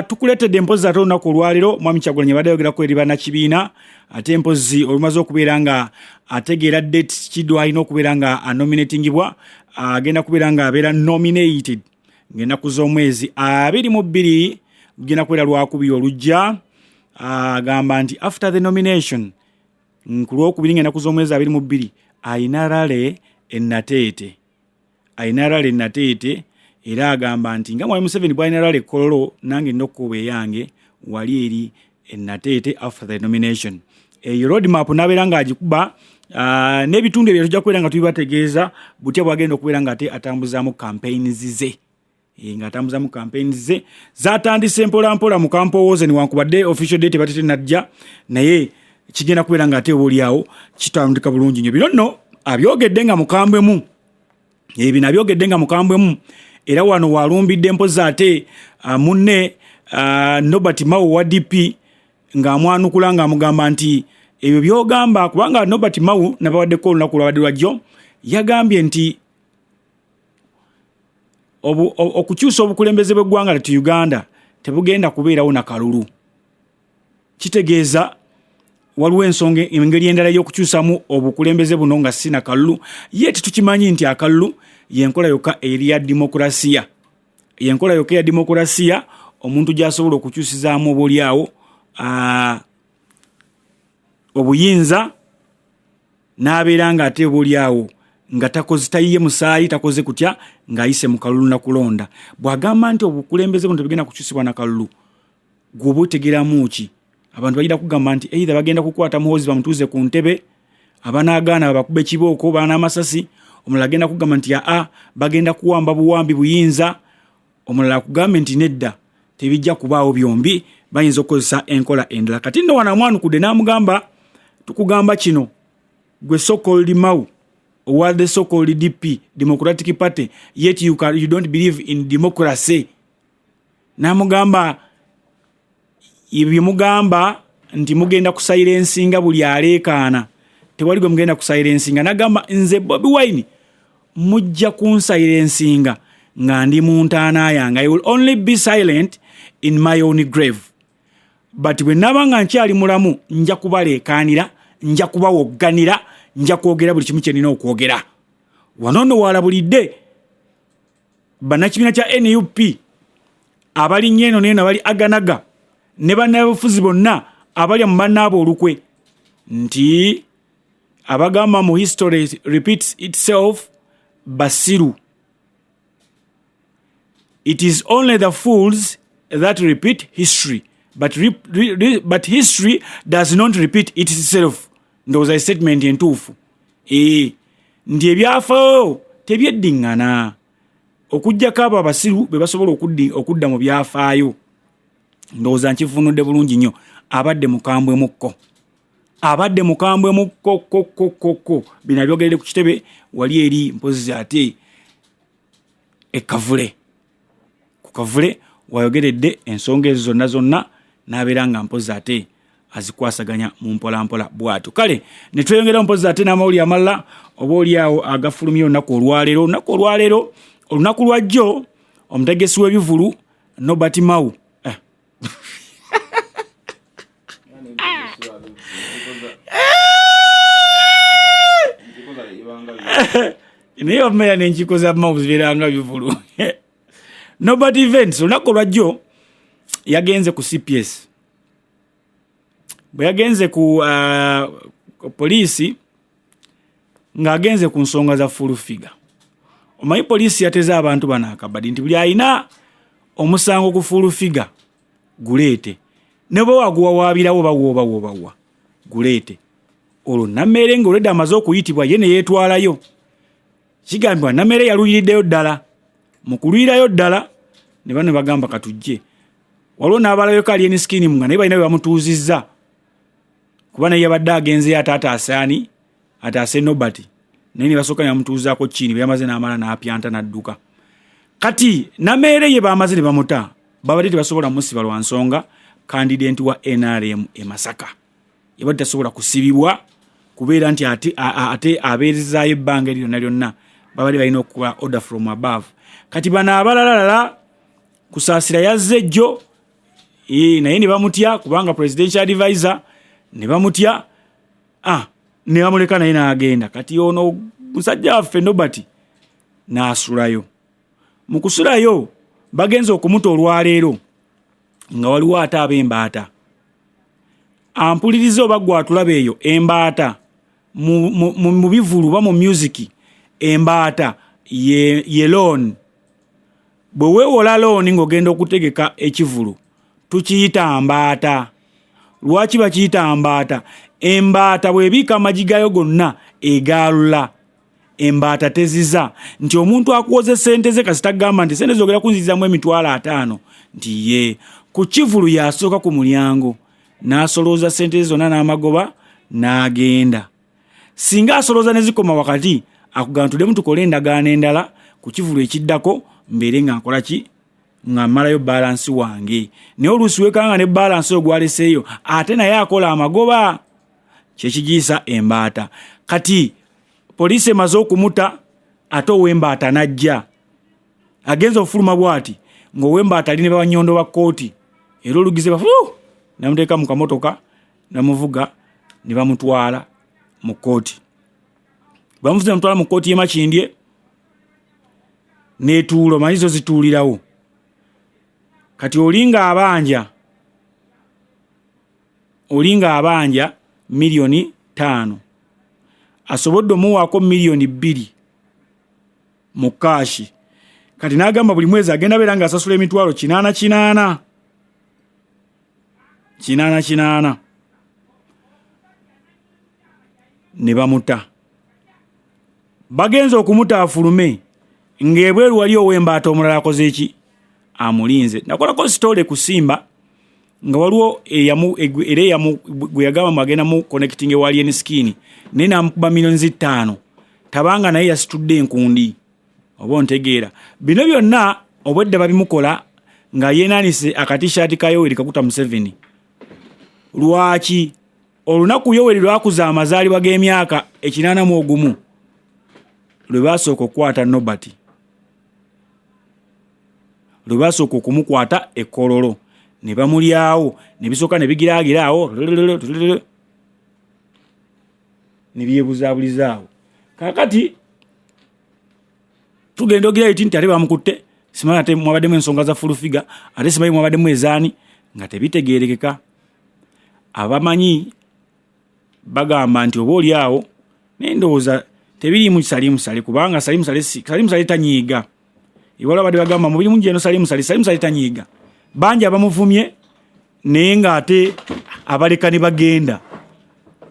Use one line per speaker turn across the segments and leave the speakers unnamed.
Tukuletedde empozi ate olunaku olwaleero Mwami Kyagulanyi badde yogerako eri bannakibiina ate empozi olumaze okubeera nga ategeera date Kidwa alina okubeera nga anominatingibwa agenda kubeera nga abeera nominated ng'ennaku z'omwezi 22 gugenda kubeera lwakubiri olujja. Agamba nti after the nomination ku lwokubiri ng'ennaku z'omwezi 22 ayina rale Nateete era agamba nti nga Mwami Museveni bw'alina rale Kololo nange nokkuba eyange wali eri Nateete after the nomination. Eyo roadmap n'abeera ng'agikuba n'ebitundu ebyo tujja kubeera nga tubibategeeza butya bwagenda okubeera nga ate atambuzaamu campaigns ze. Ng'atambuzamu campaigns ze zatandise mpola mu Kampowoze newankubadde official date batete najja naye kigenda kubeera nga ate oboolyawo kitandika bulungi nnyo. Bino nno abyogedde nga mukambwemu abyogedde nga mukambwemu era wano walumbidde mpozi ate munne Nobert Mao wa DP ng'amwanukula ng'amugamba nti ebyo by'ogamba kubanga Nobert Mao nabawaddeko olunaku lwabadde lwajjo yagambye nti okukyusa obukulembeze bw'eggwanga lyattu Uganda tebugenda kubeerawo na kalulu. Kitegeeza waliwo ensonga engeri endala y'okukyusamu obukulembeze buno nga si na kalulu ye tetukimanyi nti akalulu yenkola yokka eri ya demokrasiya. Yenkola yokka ya demokrasiya omuntu gy'asobola okukyusizaamu oboolyawo obuyinza n'abeera nga ate oboolyawo nga tayiye musaayi takoze kutya ng'ayise mu kalulu na kulonda. Bw'agamba nti obukulembeze buno tebugenda kukyusibwa na kalulu gwoba otegeramu ki? Abantu bagenda kugamba nti either bagenda kukwata muhozi bamutuuze ku ntebe abanaagaana babakube kibooko baana amasasi, omulala agenda kugamba nti bagenda kuwamba buwambi buyinza, omulala akugambe nti nedda tebijja kubaawo byombi bayinza okukozesa enkola endala. Kati nno wanamwanukudde n'amugamba tukugamba kino gwe so-called Mao or the so-called DP Democratic Party yet you don't believe in democracy. N'amugamba ibyo mugamba nti mugenda ku silencinga buli aleekaana tewali gwe mugenda ku silencinga. N'agamba nze Bobi Wine mujja ku silencinga nga ndi mu ntaana yange. I will only be silent in my own grave, but bwe naba nga nkyali mulamu nja kubaleekaanira, nja kubawogganira, nja kwogera buli kimu kye nina okwogera. Wano nno walabulidde bannakibiina kya NUP abali nnyeno neno abali aganaga ne bannabufuzi bonna abali mu bannaabo olukwe nti abagamba mu history repeats itself Basiru. It is only the fools that repeat history, but history does not repeat itself. Ndowooza statement entuufu. Nti ebyafaayo tebyeddingana. Okujjako abo Abasiru be basobola okudda mu byafaayo. Ndowooza nkifunudde bulungi nnyo. Abadde mukambwe mukko bino byogerere ku kitebe wali eri mpozi ate ekavule. Ku kavule wayogeredde ensonga ezo zonna n'abeera nga mpozi ate azikwasaganya mu mpolampola bwatu. Kale ne tweyongera mpozi ate n'amawulire amalala oboolyawo agafulumya olunaku olwaleero. Olunaku lwajjo omutegesi w'ebivulu Nobert Mao naye omeya n'enkiko za Mao zibeeranga bivulu. Nobert Events olunaku lwajjo yagenze ku CPS. Bwe yagenze ku poliisi ng'agenze ku nsonga za full figure. Omanyi poliisi yateze abantu bano akabadi nti buli alina omusango ku full figure guleete. Ne bwe waguwawaabirawo bawa guleete. Olwo Nammeere ng'olwedde amaze okuyitibwa ye ne yeetwalayo. Kigambibwa Nammeere yaluyiriddeyo ddala. Mu kuluyirayo ddala ne bano bagamba katujje. Waliwo n'abalayo kali eniskini munga naye balina bwe bamutuuzizza. Kuba naye yabadde agenzeyo ataase Nobert. Naye ne basooka ne bamutuuzaako chini bwe yamaze n'amala n'apyanta n'adduka. Kati Nammeere ye baamaze ne bamuta. Babadde tebasobola musiba lwa nsonga candidate wa NRM e Masaka. Yabadde tasobola kusibibwa kubeera nti ate abeerezaayo ebbanga lyonna babadde balina okuwa order from above. Kati bano abalalala kusaasira yazze jjo naye ne bamutya kubanga presidential advisor ne bamutya ne bamuleka naye n'agenda. Kati ono musajja waffe Nobert n'asulayo. Mu kusulayo bagenza okumuta olwaleero nga waliwo ate ab'embaata. Ampuliriza oba gwe atulaba eyo embaata mu bivulu ba mu music embaata ye loan. Bwe weewola loan ng'ogenda okutegeka ekivulu tukiyita mbaata. Lwaki bakiyita mbaata? Embaata bw'ebiika amagi gayo gonna egaalula. Embaata teziza nti omuntu akuwoze sente ze kasita gamba nti sente zogera kunzizamu $5,000 nti ye ku kivulu yasooka ku mulyango n'asolooza sente zonna n'amagoba n'agenda. Singa asolooza ne zikoma wakati akugamba tuddemu tukole endagaano endala ku kivulu ekiddako mbeere nga nkola ki nga mmalayo balansi wange. Naye oluusi wekanga ne balansi oyo gwaleseeyo ate naye akola amagoba. Kyekigiyisa embaata. Kati poliisi emaze okumuta ate ow'embaata n'ajja agenza ofuluma bw'ati ng'ow'embaata ali ne bannyondo ba kkooti era olugize bafu namuteeka mu kamotoka namuvuga ne bamutwala mu kkooti. Bamuvuze mutwala mu kkooti y'e Makindye n'etuulo manyizo zituulirawo. Kati olinga abanja $5,000,000 asobodde omuwaako $2,000,000 mu kaashi. Kati n'agamba buli mwezi agenda beera ng'asasula emitwalo 88 ne bamuta. Bagenza okumuta afulume ng'ebweru wali ow'embaata omulala akoze eki amulinze. Nakolako sitole kusimba nga waliwo gwe yagamba magenda mu connecting ewali enskin naye namukuba $5,000,000 tabanga naye yasitudde enkundi. Oba ontegeera bino byonna obwedda babimukola nga yeenaanise akatishaati ka Yoweri Kaguta Museveni. Lwaki olunaku Yoweri lwakuza amazaalibwa g'emyaka 81 lwe basooka okukwata Nobert, lwe basooka okumukwata ekkololo ne bamulyawo ne bisooka ne bigiraagiraawo ne byebuzaabulizaawo. Kakati tugenda ogira nti ate bamukutte simanyi ate mwabaddemu ensonga za fulufiga ate simanyi mwabaddemu ezaani nga tebitegeerekeka. Abamanyi bagamba nti oba oli awo n'endowooza tebiriimu salimusale kubanga salimusale tanyiiga. Iwala badde bagamba mubiri mungi eno salimusale tanyiiga. Bangi abamuvumye naye ng'ate abaleka ne bagenda.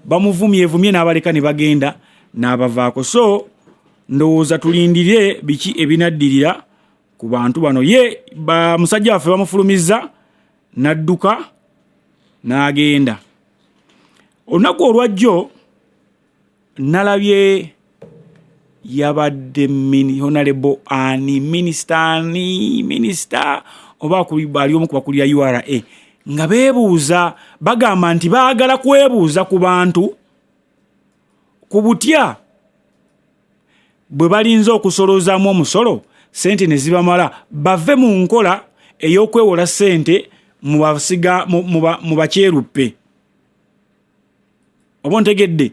Bamuvumye n'abaleka ne bagenda n'abavaako. So ndowooza tulindire biki ebinaddirira ku bantu bano. Ye musajja waffe bamufulumizza n'adduka n'agenda. Olunaku olwajjo nalabye yabadde Honorable Ani minisita oba bali omu ku bakulira URA nga beebuuza bagamba nti baagala kwebuuza ku bantu ku butya bwe balinza okusolozaamu omusolo sente ne zibamala bave mu nkola ey'okwewola sente mu bakyeruppe. Oba ntegedde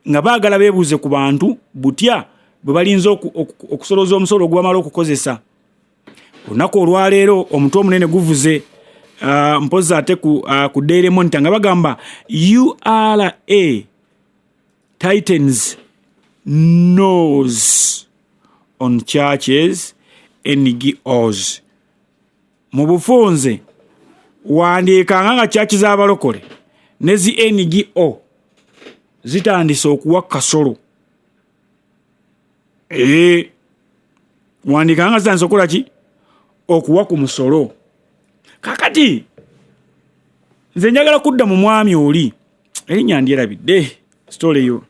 nga baagala beebuuze ku bantu butya bwe balinza okusoloza omusolo ogwamala okukozesa. Olunaku olwaleero omutwe omunene guvuze mpozi ate ku Daily Monitor nga bagamba URA tightens nose on churches NGOs. Mu bufunze wandiikanga nga church z'abalokole ne zi NGO zitandise okuwa kasolo. Wandiikanga zitandise okukola ki? Okuwa ku musolo. Kakati nze njagala kudda mu mwami oli erinnya ndyerabidde story yo.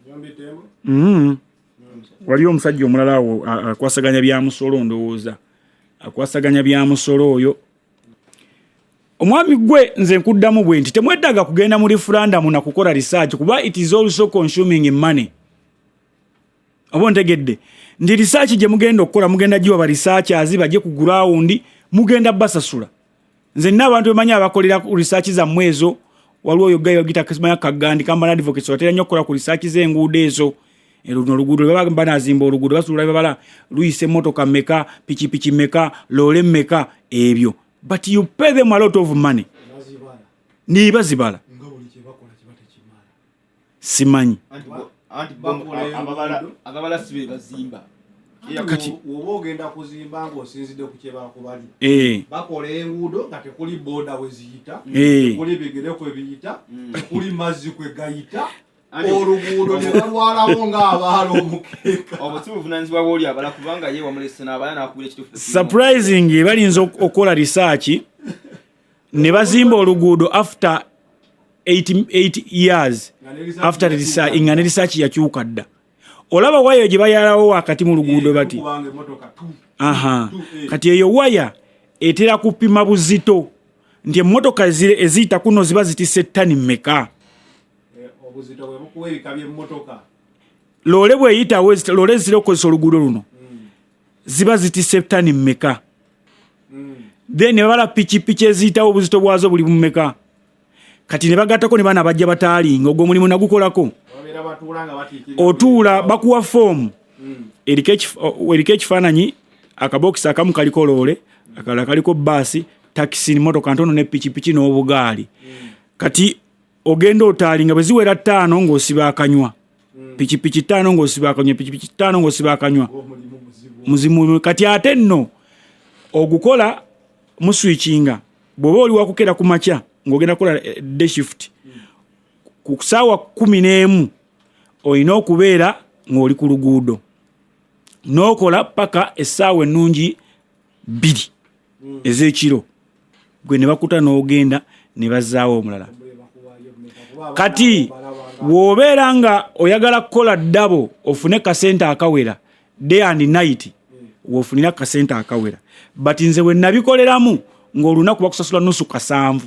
Waliyo omusajja omulala awo akwasaganya bya musolo ndowooza akwasaganya bya musolo oyo. Omwami gwe nze nkuddamu bwe nti temwetaaga kugenda mu referendum na kukola research kuba it is also consuming money. Oba ntegedde ndi research gye mugenda okukola mugenda giwa ba researchers bajje ku ground mugenda basasula nze nina abantu bemanya abakolera ku research za mwezo waliwo oyo gayo gita Kismaya Kagandi kamba na advocates watera nnyo kukola ku research z'enguudo ezo luno luguudo baba banazimba oluguudo basula babala luyise motoka meka pichipichi meka lole meka ebyo but you pay them a lot of money ni bazibala simanyi
agabala sibe bazimba
kati ogenda kuzimba ngo osinzide ku kye bakubali bakola enguudo nga tekuli boda weziyita tekuli bigereko ebiyita tekuli mazzi kwe gayita oluguudo ne balwalawo ng'abaala omukeeka
obusibu buvunaanyizibwa bw'oli abala kubanga ye wamulese n'abala n'akuwira ekituufu
surprising balinza okukola research ne bazimba oluguudo after 8 years after research nga ne research yakyuka dda olaba waya gye bayalawo wakati mu luguudo bati kati eyo waya etera kupima buzito nti emmotoka eziyita kuno ziba zitise ttani mmeka
obuzito bwe bukuwa ebika by'emmotoka
loole bweyitawo loole ezitera okukozesa oluguudo luno ziba zitise ttani mmeka then ne babala pikipiki eziyitawo obuzito bwazo buli mmeka kati ne bagattako ne baana bajja bataalinga ogwo omulimu nagukolako otuula bakuwa foomu eriko ekifaananyi akabokisi akamu kaliko loole akalala kaliko baasi takisi motoka ntono ne pikipiki n'obugaali kati ogenda otaalinga bwe ziwera 5 ng'osiba akanywa pikipiki 5 ng'osiba akanywa pikipiki 5 ng'osiba akanywa muzimu kati ate nno ogukola muswikinga bw'oba oli wakukera ku makya ng'ogenda kukola day shift ku ssaawa 11 olina okubeera ng'oli ku luguudo n'okola paka essaawa ennungi 2 ez'ekiro gwe ne bakuta n'ogenda ne bazzaawo omulala kati bw'obeera nga oyagala kukola ddabo ofune kasente akawera day and night w'ofunira kasente akawera but nze bwe nabikoleramu ng'olunaku bakusasula nusu 7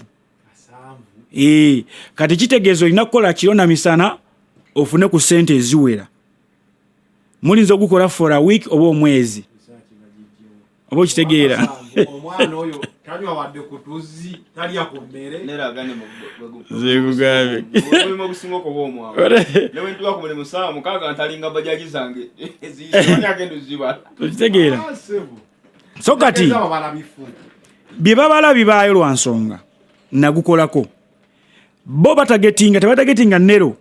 kati kitegeeza olina kukola kiro na misana ofune ku sente eziwera mulinza okukola for a week oba omwezi oba okitegeera
omwana oyo tanywa wadde ku tuzzi talya ku mmere
neragane
zekugabe
mu busingo ko bomwa lewe ntuwa ku mulimu saa mukaga ntalinga bajaji zange eziyanya gendo ziba
okitegeera so kati bye babala bibaayo lwa nsonga nagukolako bo tebatagetinga nero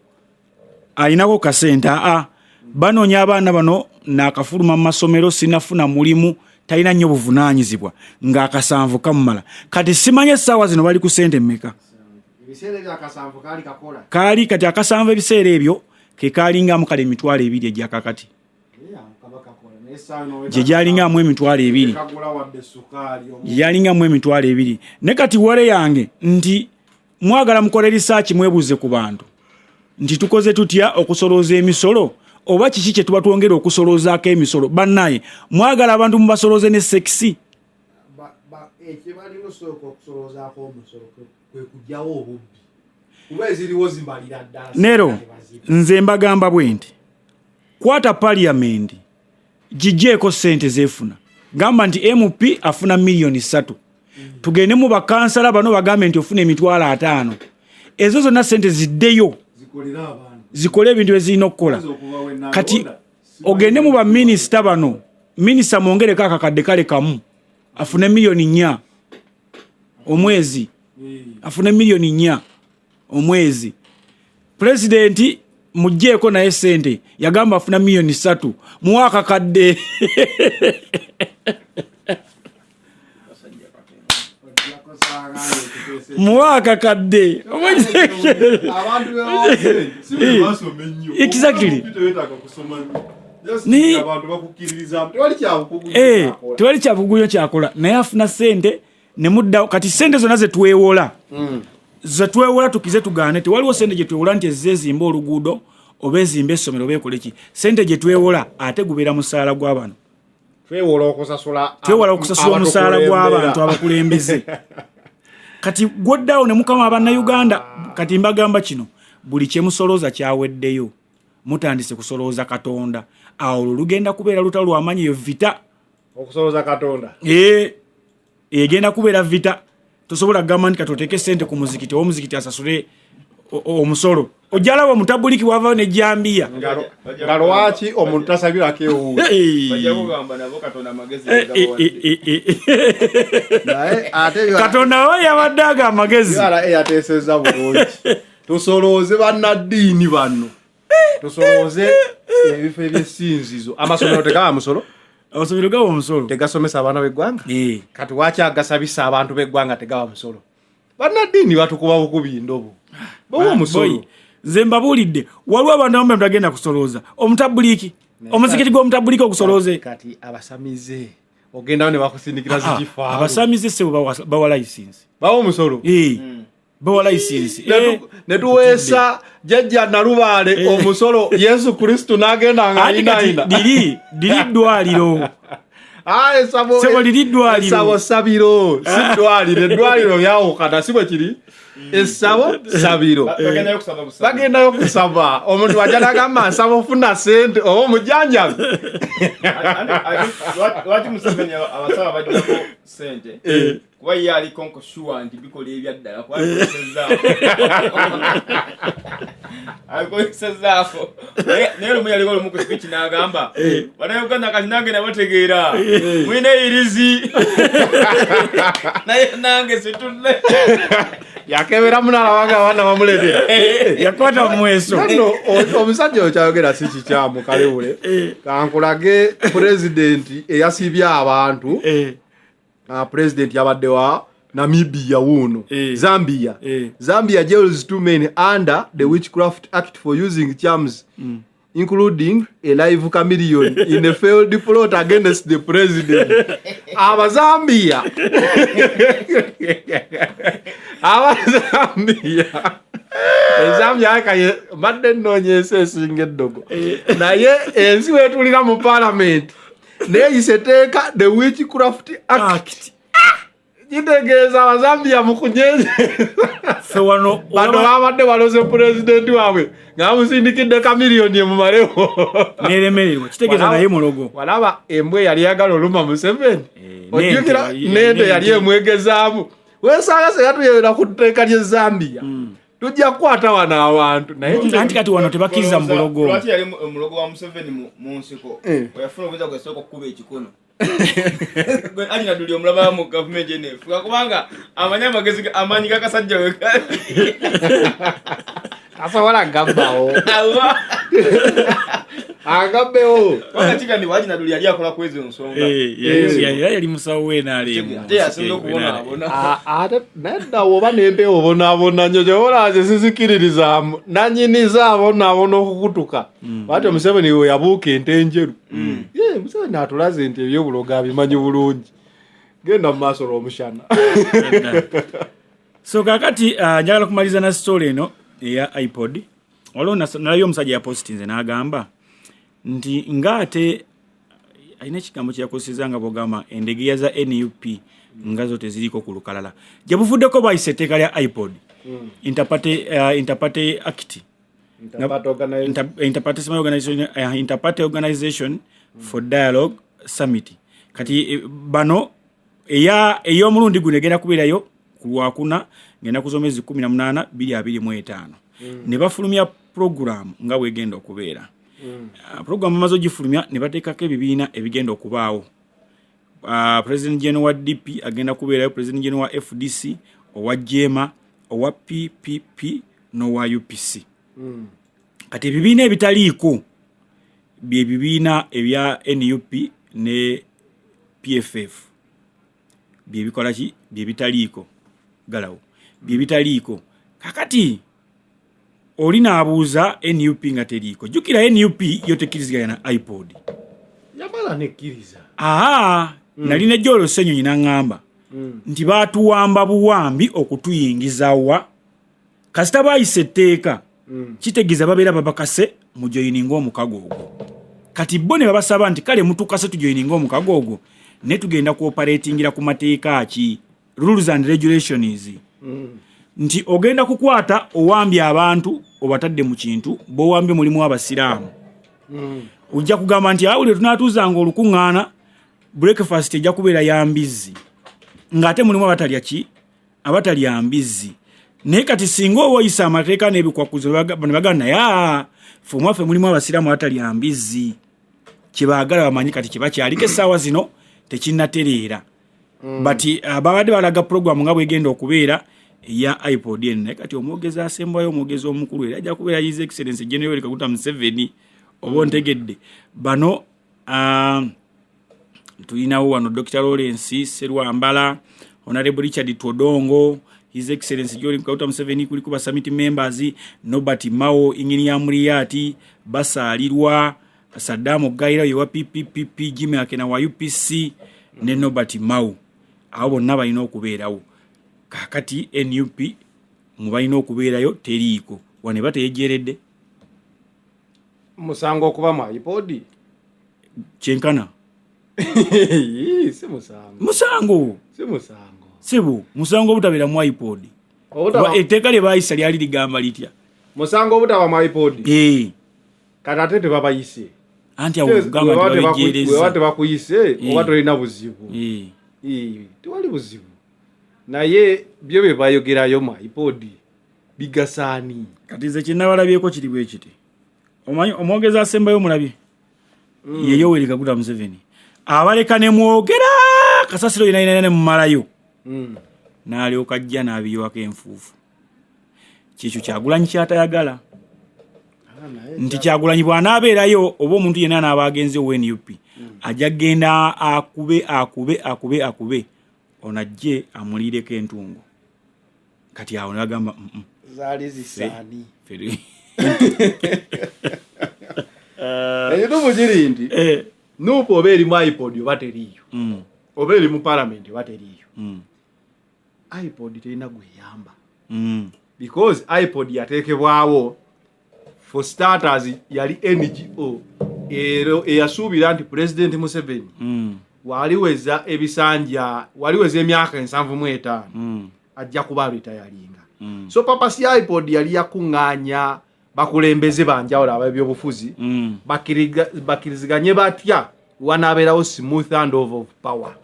ayinako kasenta banoonya abaana bano nakafuluma mu masomero sinafuna mulimu talina nnyo buvunaanyizibwa ng'akasanvu kamumala kati simanye essaawa zino bali ku sente mmeka kaali kati akasanvu ebiseera ebyo ke kaalingaamu kale emitwalo 2 egyakakati gye gyalingaamu emitwalo 2 gyalingaamu emitwalo 2 ne kati wale yange nti mwagala mukole research mwebuuze ku bantu nti tukoze tutya okusolooza emisolo oba kiki kye tuba twongera okusoloozaako emisolo bannaye mwagala abantu mubasolooze ne sekisi
ekibalina osooka okusoloozaako omusolo kwe kujjawo obubbi kuba eziriwo zimbalira ddala
nero nze mbagamba bwe nti kwata parliament gijjeeko ssente zeefuna gamba nti MP afuna miliyoni 3 tugende mu bakansala bano bagambe nti ofuna emitwalo 5 ezo zonna ssente ziddeyo zikole ebintu ezirina okukola kati ogende mu baminisita bano minisita mwongereko akakadde kale kamu afune miliyoni 4 omwezi afune miliyoni 4 omwezi presidenti mujjeeko naye ssente yagamba afuna miliyoni 3 muwa akakadde muwaka kadde exactly tewali kyabuguyo kyakola naye afuna sente ne mudda kati sente zonna zetwewola tukize tugaane tewaliwo sente gye twewola nti ezizimba oluguudo oba ezimba essomero oba ekoleki sente gye twewola ate gubeera musaala gw'abantu
twewola okusasula
omusaala gw'abantu abakulembeze kati gwoddaawo ne mukama abannayuganda kati mbagamba kino buli kyemusolooza kyaweddeyo mutandise kusolooza Katonda awo lugenda kubeera lutalo lwamanyi yo vita
okusolooza Katonda
egenda kubeera vita tosobola kugamba nti katoteeke ssente ku muzikiti omuzikiti asasule omusolo ojalawo mutabuliki wavaayo ne jambiya
nga lwaki omuntu tasabirako ewuwe
katonda we yabadde aga amagezi
yateeseza bulungi tusolooze bannaddiini banno tusolooze ebifo ebyesinzizo amasomero tegaba musolo
amasomero gaba omusolo
tegasomesa abaana b'eggwanga kati waki agasabisa abantu b'eggwanga tegaba musolo bannaddiini batukuba bukubi ndobo bowa musolo
nze mbabuulidde waliwo abantu abamu bagenda kusolooza omutabuliki omuzikiti gw'omutabuliki ogusolooze
kati abasamize ogendawo ne bakusindikira zikifaalo
abasamize sebo bawa license
bawa omusolo
bawa license
ne tuweesa jjajja Nalubaale omusolo Yesu Kristo n'agenda nga ayinaayina
diri ddwaliro sebo liri ddwaliro
essabo sabiro si ddwaliro eddwaliro lyawukana si bwe kiri essabo sabiro bagendayo kusaba omuntu wajja nagamba nsaba ofuna sente oba omujanjabi
lwaki Museveni abasaba bajjako sente kuba ye aliko nkushuwa nti bikola ebyaddala abikozesezzaako naye lumu yaliko lumu ku spiki n'agamba bannayuganda kati nange nabategeera mwina irizi naye nange situlle
yakebera munalabanga abaana bamuleetera
yakwata mumweso
no omusajja oyo kyayogera si kikyamu kalewule kankulage pulezidenti eyasibye abantu pulezidenti yabadde wa Namibia wuno Zambia jails 2 men under the Witchcraft Act for using charms including a live chameleon in a failed plot against the president. Abazambia Zambia kaye madde nonyese singedogo naye ensi wetulira mu parliament neyiseteeka the Witchcraft Act Jitegeeza Abazambia mukunyenye
sewano
bano abadde baloze president waabwe ngamusindikidde kamiliyoni emumaleko
neremererwa kitegeeza naye mulogo
walaba embwe yali yagala oluma Museveni ojjukira nende yali emwegezaamu weesanga seyatuyera ku tteeka ly'e Zambia tujja kukwata wano abantu naye
anti kati wano tebakkiriza mu bulogo
lwaki yali omulogo wa Museveni mu nsiko weyafuna obuyinza gwesooka okukuba ekikono alina duli omulaba mu government jenefu kubanga amanyi amagezi amaanyi g'akasajja we
tasobola gabbawo agabbewo
wakati kandi wajina duli yali akola ku ezo nsonga
yali musawo we n'alimu
asobola okubonaabona
ate nedda woba nempewo obonaabona nnyo gyobolaze sizikiririzamu nanyiniza abonaabona okukutuka bati Museveni we yabuuka ente enjeru Museveni atulaze nti ebyobulogo abimanyi bulungi genda mu maaso lw'omushana
so kakati njagala kumaliza na story eno eya iPod waliwo nalayo omusajja yapositinze n'agamba nti ngate alina ekigambo kyeyakozeseza nga bwogamba endegeya za NUP nga zo teziriko ku lukalala gyebuvuddeko bayise etteeka lya iPod Interparty Act Interparty Organization for Dialogue Summit kati bano ey'omulundi guno egenda kubeerayo ku Lwakuna ngenda ku zomezi 18 2025 ne bafulumya program nga bwegenda okubeera program amaze ogifulumya ne bateekako ebibiina ebigenda okubaawo President General wa DP agenda kubeerayo President General wa FDC owa JEMA owa PPP n'owa UPC kati ebibiina ebitaliiko bye bibiina ebya NUP ne PFF bye bikola ki bye bitaliiko galawo bye bitaliiko kakati olina abuuza NUP nga teriiko jukira NUP yotekiriziganya na iPod
yamala nekkiriza
nalina jolo Ssenyonyi n'angamba nti baatuwamba buwambi okutuyingizawa kasita bayise etteeka kitegeeza babeera babakase mu joininga omukago ogwo kati bo ne babasaba nti kale mutukase tujoininga omukago ogwo ne tugenda kuoperatingira ku mateeka ki rules and regulations nti ogenda kukwata owambye abantu obatadde mu kintu bowambye mulimu abasiraamu ojja kugamba nti awule tunatuuzanga olukuŋŋaana breakfast ejja kubeera yambizi ng'ate mulimu abatalya ki abatalya mbizzi. Naye kati singa oyisa amateeka n'ebikwakuzo bagana ya fumwafe mulimu abasiraamu abatalya mbizzi. Kibaagala bamanyi kati kibakyaliko essaawa zino tekinnatereera. But ababadde balaga program nga bwegenda okubeera ya iPod naye kati omwogezi asembayo omwogezi omukulu era ajja kubeera His Excellency General Kaguta Museveni oba ontegedde. Bano tulinawo wano Dr. Lawrence Serwambala, Honorable Richard Todongo, His Excellency General Kaguta Museveni, kuliko ba summit members Nobert Mao, Engineer Muriati, basalirwa Saddam Gaira wa PPP, Jimmy Akena wa UPC ne Nobert Mao. Abo bonna balina okubeerawo. Kakati NUP mubalina okubeerayo teriiko. Wane bateyejeredde.
Musango okuba mu iPod.
Kyenkana.
Si musango.
Musango.
Si musango.
Sibu, musango obutabeera mu iPod. Etteeka lye baayisa lyali ligamba litya?
Musango obutaba mu iPod. Kati tebabayise.
Anti awo gamba tebajeereza.
Wate bakuyise oba tolina buzibu. Tewali buzibu. Naye byo bye bayogerayo mu iPod bigasaani.
Kati ze kinabalabyeko kiri bwe kiti. Omanyi omwogezi asembayo mulabye. Ye Yoweri Kaguta Museveni. Abaleka ne mwogera kasasiro yina mu malayo. N'alyoka ajja n'abiyiwako enfuufu. Kikyo Kyagulanyi kyatayagala. Nti Kyagulanyi bw'anaabeerayo oba omuntu yenna n'abagenze NUP ajja genda akube onajje amulireko entungo. Kati awo nagamba
zaali zisaani. Eyo mujiri ndi nupo oba eri mu iPod oba teriyo. Oba eri mu parliament oba teriyo. iPod terina gweyamba. Because iPod yateekebwawo for starters yali NGO eyasuubira nti President Museveni waliweza ebisanja waliweza emyaka 75 ajja kuba retiringa. So papa si iPod yali yakuŋŋaanya bakulembeze banjawulo ab'ebyobufuzi bakiriziganye batya wanaabeerawo smooth handover of power.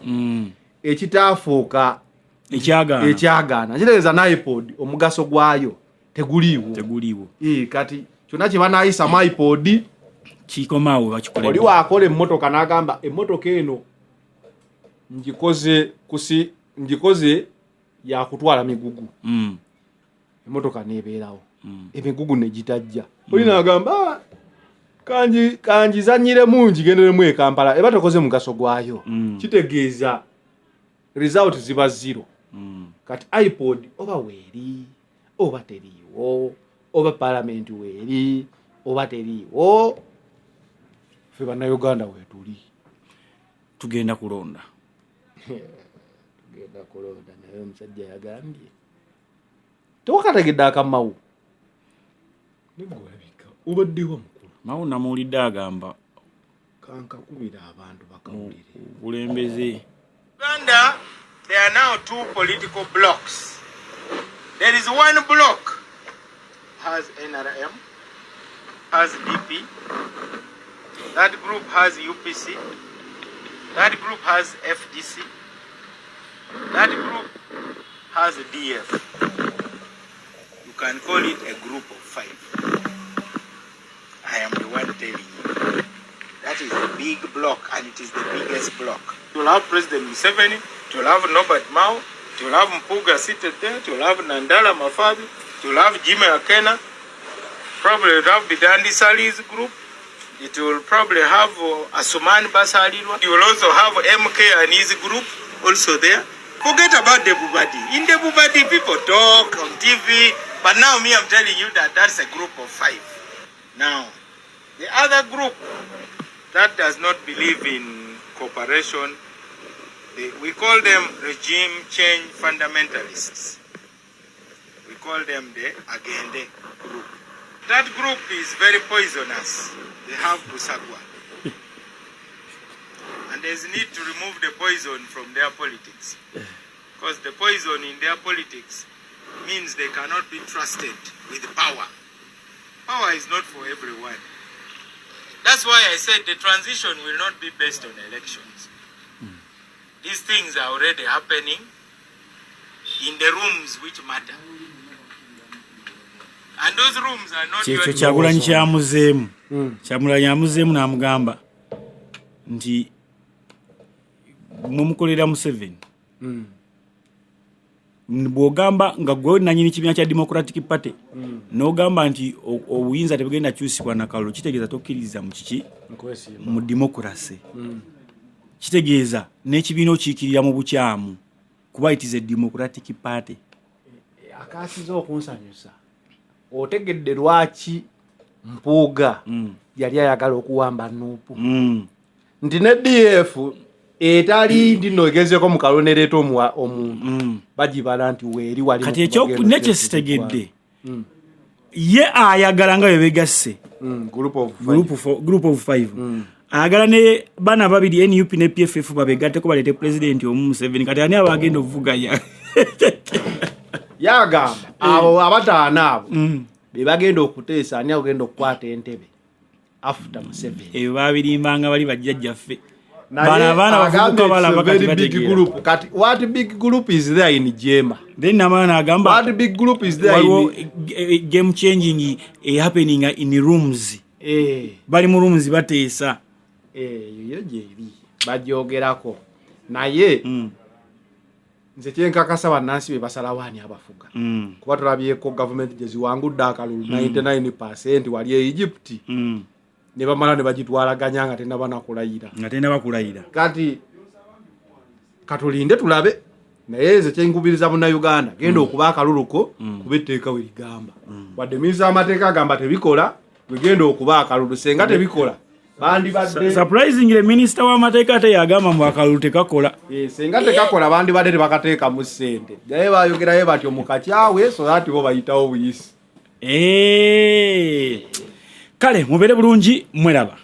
Ekitaafuuka ekyagaana kitegeeza na iPod omugaso gwayo teguliiwo. Kati kyonna kye banaayisa mu iPod
kikomaawo bakikolera.
Oli waakola emmotoka n'agamba emmotoka eno ngikoze ya kutwala migugu. Emmotoka neebeerawo. Emigugu ne gitajja. Oli n'agamba kanjizanyiremu ngigenderemu e Kampala eba tokoze mugaso gwayo. Kitegeeza result ziba 0. Kati iPod oba weeri oba teriiwo oba parliament weeri oba teriiwo ffe bannayuganda weetuli
tugenda kulonda.
Naye omusajja yagambye tewakategedde akamawu negolabika obaddewa mukulu
Mawu namuwulidde agamba
kankakubira abantu bakawulire
bulembeze.
Uganda, there are now 2 political blocks. There is one block has NRM, has DP, that group has UPC, that group has FDC, that group has DF. You can call it a group of 5. I am the one telling you. That is a big block, and it is the biggest block. You will have President Museveni, you will have Nobert Mao, you will have Mpuga seated there, you will have Nandala Mafabi, you will have Jimmy Akena, probably you will have Bidandi Sali's group, it will probably have Asuman Basalirwa, you will also have MK and his group also there. Forget about the Bubadi. In the Bubadi, people talk on TV, but now me, I'm telling you that that's a group of 5. Now, the other group that does not believe in cooperation, we call them regime change fundamentalists. We call them the Agende group. That group is very poisonous. They have Busagwa. And there's need to remove the poison from their politics. Because the poison in their politics means they cannot be trusted with power. Power is not for everyone. That's why I said the transition will not be based on elections. These things are already happening. in the rooms which matter. And those rooms are not
Kyekyo Kyagulanyi kyamuzeemu. Kyagulanyi amuzeemu n'amugamba nti mumukolera Museveni. Bw'ogamba nga gwe nanyini kibiina kya Democratic Party n'ogamba nti obuyinza tebugenda kyusibwa na kalulu, kitegeeza tokkiriza mu kiki mu democracy. Kitegeeza n'ekibiina okiikirira mu bukyamu kuba it is a Democratic Party.
Akasiza okunsanyusa otegedde lwaki Mpuuga yali ayagala okuwamba Nuupu nti ne DF etali ndino egezeko mu kalulu nereeta omuntu bagibala nti weeri wali
kati ekyo nekisitegedde ye ayagala nga bebegasse group of 5 ayagala ne bana babiri NUP ne PFF babegatteko baleete president omu Museveni kati ani abagenda okuvuganya
yagamba abo abataana abo be bagenda okuteesa ani agenda okukwata entebe after Museveni
eyo babirimbanga bali bajjajjaffe
bana bavubuka balaba kati what big group is there in Jema?
Then namana agamba
what big group is there
in game changing happening in rooms bali mu rooms bateesa
yo jeri bajogerako naye nze kyenkakasa bannansi be basalawani abafuga kuba tulabyeko government jeziwangudde akalulu 99% wali Egypt ne bamala ne bagitwalaganya nga tena bakulayira kati katulinde tulabe naye nze kyenkubiriza Munnayuganda genda okuba akaluluko kuba etteeka we ligamba wadde minisita w'amateeka agamba tebikola wegenda okuba akalulu senga tebikola bandibadde
surprisingly minister w'amateeka ate yagamba mu akalulu tekakola
senga tekakola bandibadde tebakateeka mu ssente naye bayogerayo batyo mu kakyawe so that bo bayitawo buyisi
kale mubeere bulungi mweraba.